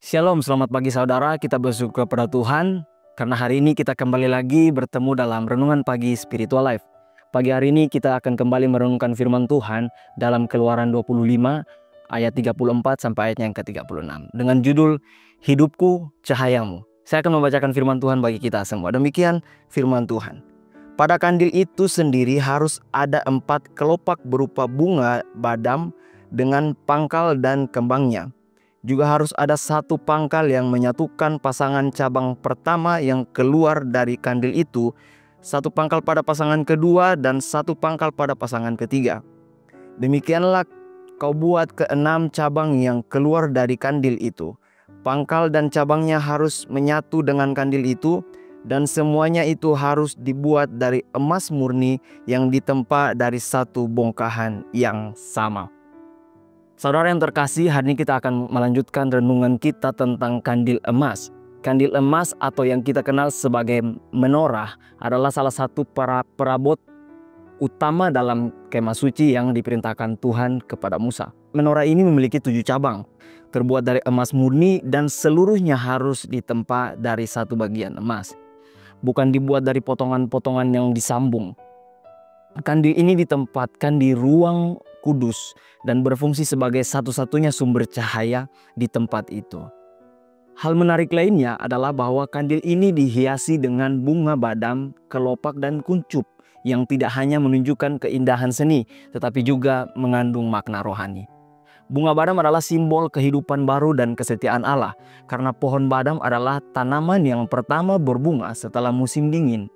Shalom, selamat pagi saudara. Kita bersyukur kepada Tuhan karena hari ini kita kembali lagi bertemu dalam Renungan Pagi Spiritual Life. Pagi hari ini kita akan kembali merenungkan firman Tuhan dalam Keluaran 25 ayat 34 sampai ayat yang ke-36 dengan judul Hidupku Cahayamu. Saya akan membacakan firman Tuhan bagi kita semua. Demikian firman Tuhan. Pada kandil itu sendiri harus ada 4 kelopak berupa bunga badam dengan pangkal dan kembangnya. Juga harus ada 1 pangkal yang menyatukan pasangan cabang pertama yang keluar dari kandil itu, 1 pangkal pada pasangan kedua dan 1 pangkal pada pasangan ketiga. Demikianlah kau buat ke-6 cabang yang keluar dari kandil itu. Pangkal dan cabangnya harus menyatu dengan kandil itu, dan semuanya itu harus dibuat dari emas murni yang ditempa dari 1 bongkahan yang sama. Saudara yang terkasih, hari ini kita akan melanjutkan renungan kita tentang kandil emas. Kandil emas atau yang kita kenal sebagai menorah adalah salah satu perabot utama dalam kemah suci yang diperintahkan Tuhan kepada Musa. Menorah ini memiliki 7 cabang, terbuat dari emas murni dan seluruhnya harus ditempa dari 1 bagian emas. Bukan dibuat dari potongan-potongan yang disambung. Kandil ini ditempatkan di ruang kudus dan berfungsi sebagai satu-satunya sumber cahaya di tempat itu. Hal menarik lainnya adalah bahwa kandil ini dihiasi dengan bunga badam, kelopak dan kuncup yang tidak hanya menunjukkan keindahan seni tetapi juga mengandung makna rohani. Bunga badam adalah simbol kehidupan baru dan kesetiaan Allah karena pohon badam adalah tanaman yang pertama berbunga setelah musim dingin.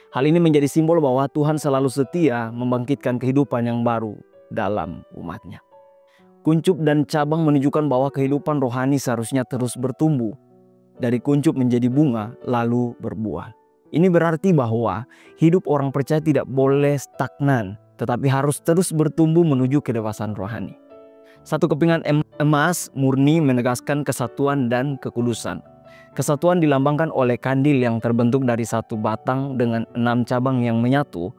Hal ini menjadi simbol bahwa Tuhan selalu setia membangkitkan kehidupan yang baru dalam umatnya. Kuncup dan cabang menunjukkan bahwa kehidupan rohani seharusnya terus bertumbuh. Dari kuncup menjadi bunga lalu berbuah. Ini berarti bahwa hidup orang percaya tidak boleh stagnan, tetapi harus terus bertumbuh menuju kedewasaan rohani. 1 kepingan emas murni menegaskan kesatuan dan kekudusan. Kesatuan dilambangkan oleh kandil yang terbentuk dari 1 batang dengan 6 cabang yang menyatu.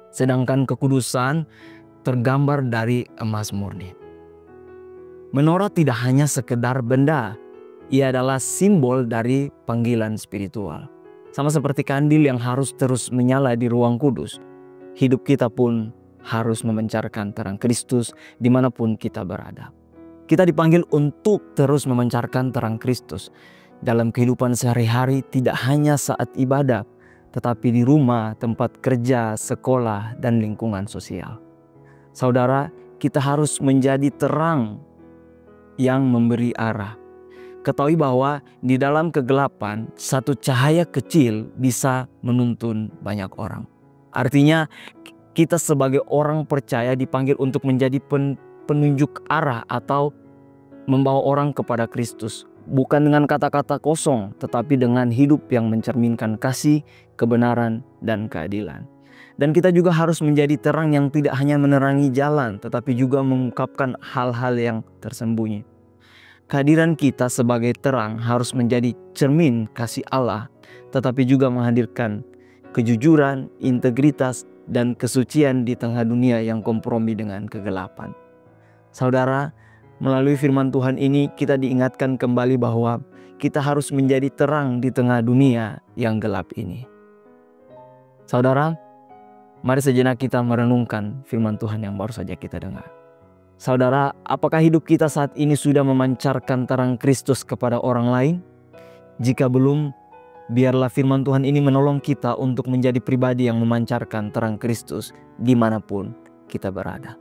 Sedangkan kekudusan tergambar dari emas murni. Menorah tidak hanya sekedar benda, ia adalah simbol dari panggilan spiritual. Sama seperti kandil yang harus terus menyala di ruang kudus, hidup kita pun harus memancarkan terang Kristus dimanapun kita berada. Kita dipanggil untuk terus memancarkan terang Kristus dalam kehidupan sehari-hari, tidak hanya saat ibadah, tetapi di rumah, tempat kerja, sekolah, dan lingkungan sosial. Saudara, kita harus menjadi terang yang memberi arah. Ketahui bahwa di dalam kegelapan, 1 cahaya kecil bisa menuntun banyak orang. Artinya, kita sebagai orang percaya dipanggil untuk menjadi penunjuk arah atau membawa orang kepada Kristus. Bukan dengan kata-kata kosong, tetapi dengan hidup yang mencerminkan kasih, kebenaran, dan keadilan. Dan kita juga harus menjadi terang yang tidak hanya menerangi jalan, tetapi juga mengungkapkan hal-hal yang tersembunyi. Kehadiran kita sebagai terang harus menjadi cermin kasih Allah, tetapi juga menghadirkan kejujuran, integritas, dan kesucian di tengah dunia yang kompromi dengan kegelapan. Saudara, melalui firman Tuhan ini kita diingatkan kembali bahwa kita harus menjadi terang di tengah dunia yang gelap ini. Saudara, mari sejenak kita merenungkan firman Tuhan yang baru saja kita dengar. Saudara, apakah hidup kita saat ini sudah memancarkan terang Kristus kepada orang lain? Jika belum, biarlah firman Tuhan ini menolong kita untuk menjadi pribadi yang memancarkan terang Kristus dimanapun kita berada.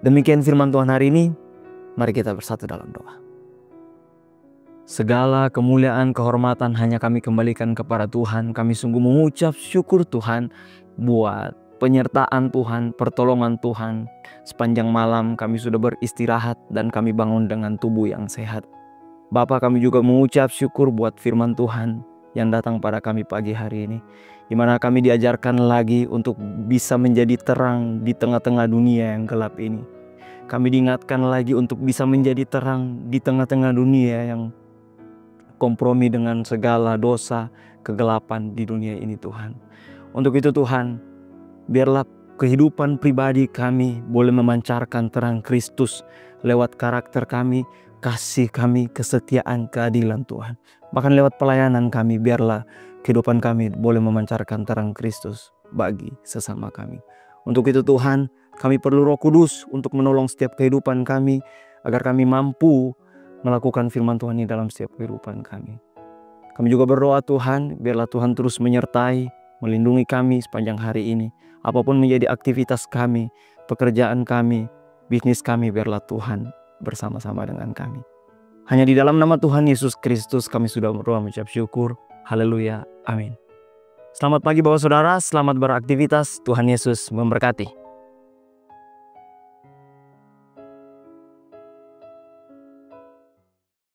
Demikian firman Tuhan hari ini, mari kita bersatu dalam doa. Segala kemuliaan, kehormatan hanya kami kembalikan kepada Tuhan. Kami sungguh mengucap syukur Tuhan buat penyertaan Tuhan, pertolongan Tuhan. Sepanjang malam kami sudah beristirahat dan kami bangun dengan tubuh yang sehat. Bapa, kami juga mengucap syukur buat firman Tuhan yang datang pada kami pagi hari ini, di mana kami diajarkan lagi untuk bisa menjadi terang di tengah-tengah dunia yang gelap ini. Kami diingatkan lagi untuk bisa menjadi terang di tengah-tengah dunia yang kompromi dengan segala dosa, kegelapan di dunia ini Tuhan. Untuk itu Tuhan, biarlah kehidupan pribadi kami boleh memancarkan terang Kristus lewat karakter kami, kasih kami, kesetiaan, keadilan Tuhan. Bahkan lewat pelayanan kami, biarlah kehidupan kami boleh memancarkan terang Kristus bagi sesama kami. Untuk itu Tuhan, kami perlu Roh Kudus untuk menolong setiap kehidupan kami, agar kami mampu melakukan firman Tuhan ini dalam setiap kehidupan kami. Kami juga berdoa Tuhan, biarlah Tuhan terus menyertai, melindungi kami sepanjang hari ini. Apapun menjadi aktivitas kami, pekerjaan kami, bisnis kami, biarlah Tuhan bersama-sama dengan kami. Hanya di dalam nama Tuhan Yesus Kristus kami sudah berdoa mengucap syukur. Haleluya. Amin. Selamat pagi Bapak Saudara, selamat beraktivitas. Tuhan Yesus memberkati.